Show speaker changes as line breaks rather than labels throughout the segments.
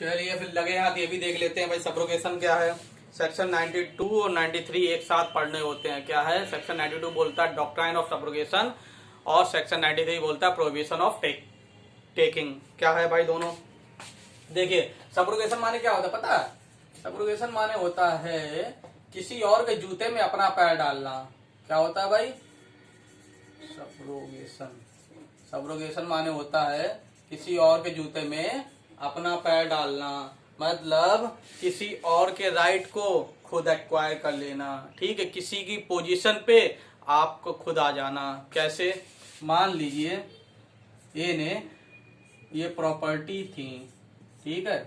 चलिए फिर लगे हाथ ये भी देख लेते हैं भाई सब्रोगेशन क्या है। सेक्शन 92 और 93 एक साथ पढ़ने होते हैं। क्या है? सेक्शन 92 बोलता है डॉक्ट्राइन ऑफ सब्रोगेशन और सेक्शन 93 बोलता है प्रोहिबिशन ऑफ टेकिंग। क्या है भाई दोनों? देखिए सब्रोगेशन माने क्या होता है पता है? सब्रोगेशन माने होता है किसी और के जूते में अपना पैर डालना। क्या होता है भाई? सब्रोगेशन। सब्रोगेशन माने होता है किसी और के जूते में अपना पैर डालना, मतलब किसी और के राइट को खुद एक्वायर कर लेना। ठीक है, किसी की पोजीशन पे आपको खुद आ जाना। कैसे? मान लीजिए ये ने ये प्रॉपर्टी थी, ठीक है,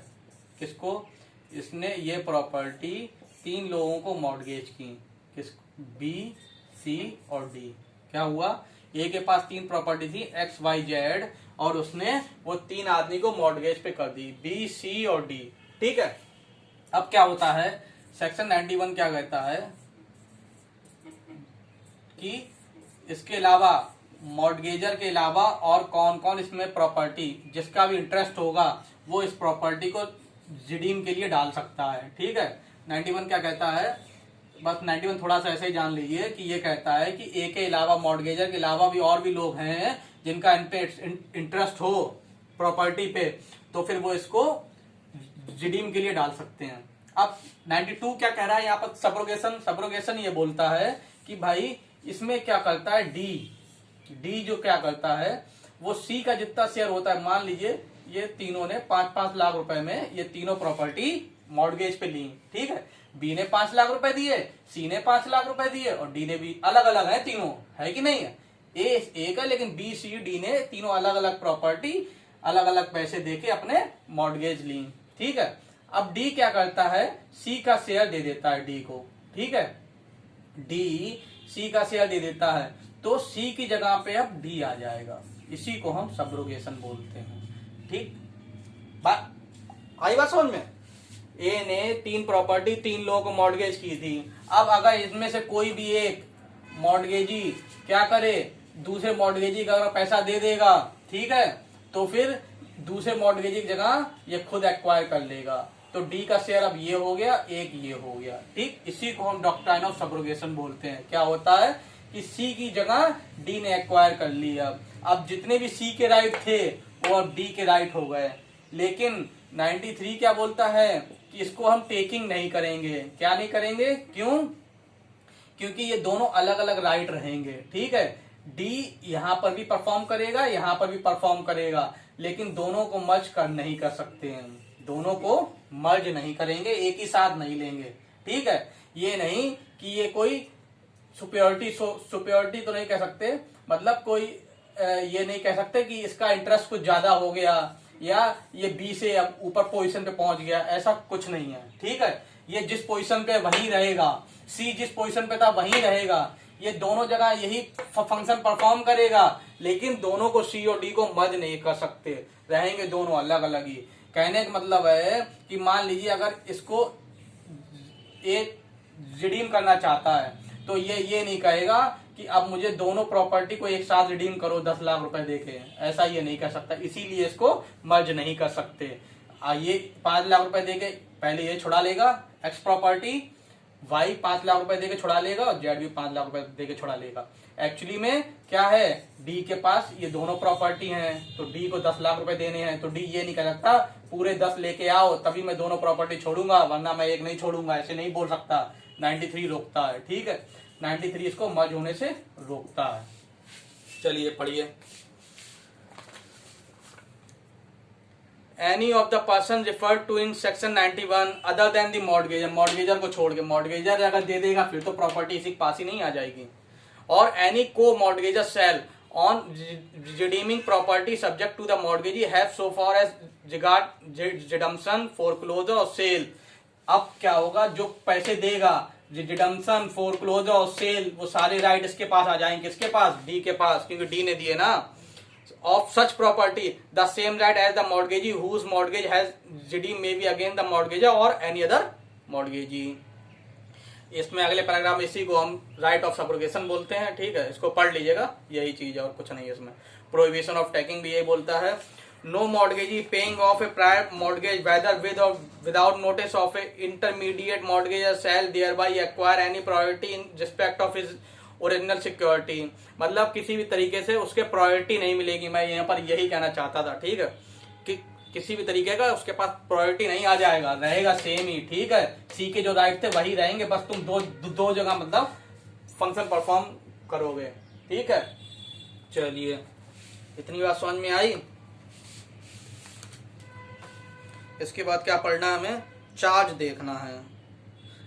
किसको? इसने ये प्रॉपर्टी 3 लोगों को मॉर्गेज की। किस? बी, सी और डी। क्या हुआ? ए के पास 3 प्रॉपर्टी थी एक्स, वाई, जेड, और उसने वो 3 आदमी को मॉर्गेज पे कर दी, बी, सी और डी। ठीक है, अब क्या होता है? सेक्शन 91 क्या कहता है कि इसके अलावा मॉर्गेजर के अलावा और कौन कौन इसमें प्रॉपर्टी जिसका भी इंटरेस्ट होगा वो इस प्रॉपर्टी को रिडीम के लिए डाल सकता है। ठीक है, 91 क्या कहता है? बस 91 थोड़ा सा ऐसे ही जान लीजिए कि ये कहता है कि ए के अलावा, मॉर्गेजर के अलावा भी और भी लोग हैं जिनका इंटरेस्ट हो प्रॉपर्टी पे, तो फिर वो इसको रिडीम के लिए डाल सकते हैं। अब 92 क्या कह रहा है यहाँ पर? सब्रोगेशन। सब्रोगेशन ये बोलता है कि भाई इसमें क्या करता है डी जो क्या करता है वो सी का जितना शेयर होता है, मान लीजिए ये तीनों ने 5-5 लाख रुपए में ये तीनों प्रॉपर्टी मॉर्गेज पे ली। ठीक है, बी ने 5 लाख रुपए दिए, सी ने 5 लाख रुपए दिए और डी ने भी। अलग अलग है तीनों, है कि नहीं है? ए का, लेकिन बी, सी, डी ने तीनों अलग अलग प्रॉपर्टी अलग अलग पैसे देके अपने मॉर्गेज ली। ठीक है, अब डी क्या करता है? सी का शेयर दे देता है डी को। ठीक है, डी सी का शेयर दे देता है तो सी की जगह पे अब डी आ जाएगा। इसी को हम सब्रोगेशन बोलते हैं। ठीक, बात आई बात समझ में? ए ने 3 प्रॉपर्टी 3 लोगों को मॉर्गेज की थी। अब अगर इसमें से कोई भी एक मॉर्गेजी क्या करे, दूसरे मॉर्गेजी का अगर पैसा दे देगा, ठीक है, तो फिर दूसरे मॉर्गेजी की जगह ये खुद एक्वायर कर लेगा। तो डी का शेयर अब ये हो गया, एक ये हो गया। ठीक, इसी को हम डॉक्ट्राइन ऑफ सब्रोगेशन बोलते हैं। क्या होता है कि सी की जगह डी ने एक्वायर कर लिया। अब जितने भी सी के राइट थे वो अब डी के राइट हो गए। लेकिन 93 क्या बोलता है कि इसको हम टेकिंग नहीं करेंगे। क्या नहीं करेंगे? क्यों? क्योंकि ये दोनों अलग अलग राइट रहेंगे। ठीक है, डी यहां पर भी परफॉर्म करेगा, यहां पर भी परफॉर्म करेगा, लेकिन दोनों को मर्ज कर नहीं कर सकते हैं। दोनों को मर्ज नहीं करेंगे, एक ही साथ नहीं लेंगे। ठीक है, ये नहीं कि ये कोई सुपियोरिटी तो नहीं कह सकते, मतलब कोई ये नहीं कह सकते कि इसका इंटरेस्ट कुछ ज्यादा हो गया या ये बी से अब ऊपर पोजीशन पे पहुंच गया, ऐसा कुछ नहीं है। ठीक है, ये जिस पोजीशन पे वही रहेगा, सी जिस पोजीशन पे था वही रहेगा, ये दोनों जगह यही फंक्शन परफॉर्म करेगा, लेकिन दोनों को सी और डी को मर्ज नहीं कर सकते, रहेंगे दोनों अलग अलग ही। कहने का मतलब है कि मान लीजिए अगर इसको एक रिडीम करना चाहता है तो ये नहीं कहेगा कि अब मुझे दोनों प्रॉपर्टी को एक साथ रिडीम करो 10 लाख रुपए देके, ऐसा ये नहीं कर सकता, इसीलिए इसको मर्ज नहीं कर सकते। ये 5 लाख रुपए देके पहले ये छुड़ा लेगा एक्स प्रॉपर्टी, वाई 5 लाख रुपए देके छुड़ा लेगा और जेड भी 5 लाख रुपए देके छुड़ा लेगा। एक्चुअली में क्या है, डी के पास ये दोनों प्रॉपर्टी हैं तो डी को 10 लाख रुपए देने हैं, तो डी ये नहीं कह सकता पूरे 10 लेके आओ तभी मैं दोनों प्रॉपर्टी छोड़ूंगा, वरना मैं एक नहीं छोड़ूंगा, ऐसे नहीं बोल सकता। 93 रोकता है। ठीक है, 93 इसको मर्ज होने से रोकता है। चलिए पढ़िए। Any of the person referred to in section 91 other than the mortgagor, mortgagor को छोड़ के, मॉर्गेजर अगर दे देगा फिर तो प्रॉपर्टी इसी के पास ही नहीं आ जाएगी। और एनी को mortgagor sale on redeeming property subject to the mortgagee have so far as regard redemption, foreclosure और सेल। अब क्या होगा, जो पैसे देगा, रिडम्पशन, फोरक्लोजर और सेल, वो सारे राइट इसके पास आ जाएंगे। किसके पास? डी के पास, क्योंकि डी ने दिए ना। of such property the same right as the mortgagee whose mortgage has redeemed may be against the mortgagor or any other mortgagee। इसमें अगले पैराग्राफ में इसी को हम राइट ऑफ सब्रोगेशन बोलते हैं। ठीक है, इसको पढ़ लीजिएगा, यही चीज है और कुछ नहीं है इसमें। प्रोहिबिशन ऑफ टेकिंग भी यही बोलता है। No mortgagee paying off a prior mortgage whether with और without notice of a intermediate mortgagor shall thereby acquire any priority in respect of his original security. मतलब किसी भी तरीके से उसके प्रायोरिटी नहीं मिलेगी। मैं यहाँ पर यही कहना चाहता था, ठीक है, कि किसी भी तरीके का उसके पास प्रायोरिटी नहीं आ जाएगा, रहेगा सेम ही, ठीक है। सी के जो राइट थे वही रहेंगे, बस तुम दो जगह मतलब फंक्शन परफॉर्म करोगे, ठीक है। चलिए, इतनी बात समझ में आई। इसके बाद क्या पढ़ना है हमें? चार्ज देखना है।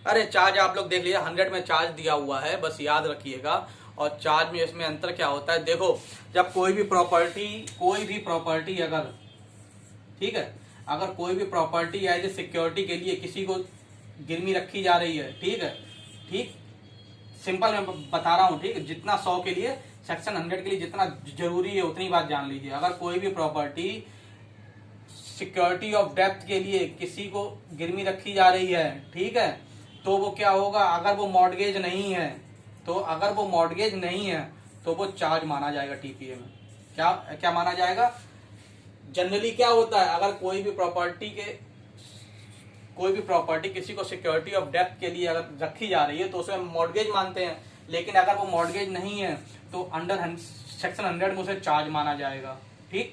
अरे चार्ज आप लोग देख लीजिए, 100 में चार्ज दिया हुआ है, बस याद रखिएगा। और चार्ज में इसमें अंतर क्या होता है, देखो, जब कोई भी प्रॉपर्टी अगर, ठीक है, अगर कोई भी प्रॉपर्टी एज ए सिक्योरिटी के लिए किसी को गिरवी रखी जा रही है, ठीक है, ठीक, सिंपल मैं बता रहा हूँ, ठीक है, जितना 100 के लिए, सेक्शन 100 के लिए जितना जरूरी है उतनी बात जान लीजिए। अगर कोई भी प्रॉपर्टी सिक्योरिटी ऑफ डेप्थ के लिए किसी को गिरवी रखी जा रही है, ठीक है, तो वो क्या होगा, अगर वो मॉर्गेज नहीं है तो वो चार्ज माना जाएगा टीपीए में। क्या माना जाएगा? जनरली क्या होता है, अगर कोई भी प्रॉपर्टी किसी को सिक्योरिटी ऑफ डेप्थ के लिए अगर रखी जा रही है तो उसमें मॉर्गेज मानते हैं, लेकिन अगर वो मॉर्गेज नहीं है तो अंडर सेक्शन 100 में उसे चार्ज माना जाएगा, ठीक।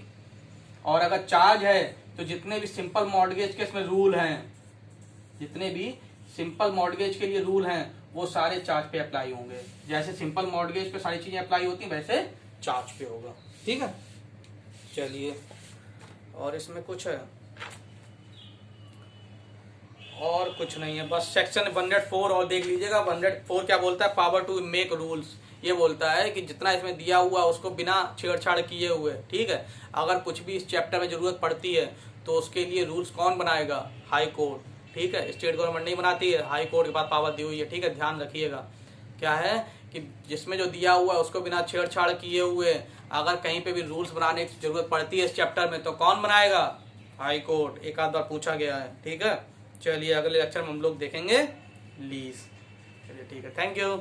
और अगर चार्ज है तो जितने भी सिंपल मॉर्गेज के इसमें रूल हैं, जितने भी सिंपल मॉर्गेज के लिए रूल हैं वो सारे चार्ज पे अप्लाई होंगे। जैसे सिंपल मॉर्गेज पे सारी चीजें अप्लाई होती हैं वैसे चार्ज पे होगा, ठीक है। चलिए, और इसमें कुछ है? और कुछ नहीं है, बस सेक्शन 104 और देख लीजिएगा। 104 क्या बोलता है? Power to make rules. ये बोलता है कि जितना इसमें दिया हुआ उसको बिना छेड़छाड़ किए हुए, ठीक है, अगर कुछ भी इस चैप्टर में जरूरत पड़ती है तो उसके लिए रूल्स कौन बनाएगा? हाई कोर्ट, ठीक है। स्टेट गवर्नमेंट नहीं बनाती है, हाई कोर्ट के पास पावर दी हुई है, ठीक है। ध्यान रखिएगा क्या है कि जिसमें जो दिया हुआ है उसको बिना छेड़छाड़ किए हुए अगर कहीं पे भी रूल्स बनाने की जरूरत पड़ती है इस चैप्टर में तो कौन बनाएगा? High court. एक आध बार पूछा गया है, ठीक है। चलिए, अगले लेक्चर में हम लोग देखेंगे लीज। चलिए, ठीक है, थैंक यू।